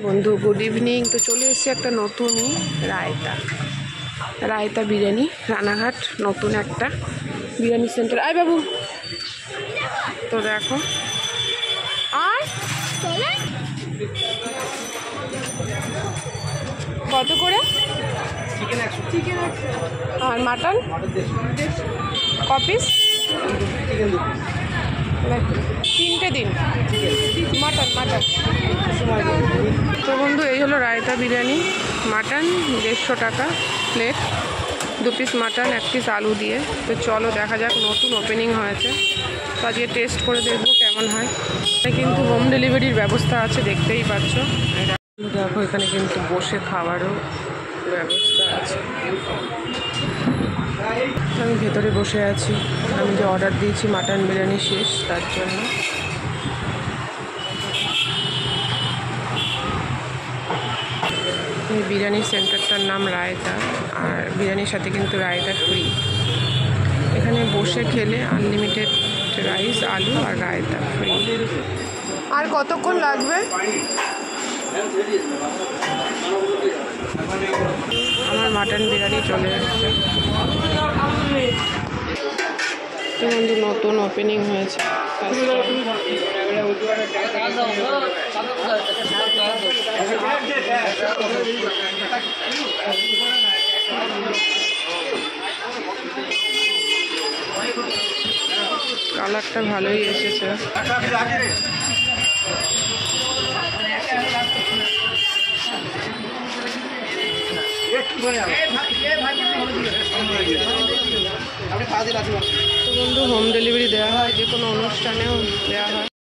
বন্ধু good evening. তো চলে এসেছি একটা নতুনই রায়তা বিরিয়ানি, রানাঘাট নতুন একটা বিরিয়ানি সেন্টার। আয় বাবু, তো দেখো আর কত করে আর মাটন কপিস? 3টে দিন মাটন। তো বন্ধু এই হলো রায়তা বিরিয়ানি, মাটন 150 টাকা প্লেট, 2 পিস মাটন 1 পিস আলু দিয়ে। তো চলো দেখা যাক, নতুন ওপেনিং হয়েছে, তো আজকে টেস্ট করে দেখবো কেমন হয়। কিন্তু হোম ডেলিভারির ব্যবস্থা আছে, দেখতেই পাচ্ছ। দেখো এখানে কিন্তু বসে খাওয়ারও ব্যবস্থা আছে। আমি ভেতরে বসে আছি, আমি যে অর্ডার দিয়েছি মাটন বিরিয়ানি শেষ, তার জন্য। এই বিরিয়ানি সেন্টারটার নাম রায়তা, আর বিরিয়ানির সাথে কিন্তু রায়তা ফ্রি। এখানে বসে খেলে আনলিমিটেড রাইস, আলু আর রায়তা ফ্রি। আর কতক্ষণ লাগবে? আমার মাটন বিরিয়ানি চলে এসেছে। বন্ধু নতুন ওপেনিং হয়েছে, কালারটা ভালোই এসেছে। তো বন্ধু হোম ডেলিভারি দেওয়া হয়, যে কোনো অনুষ্ঠানেও দেওয়া হয়।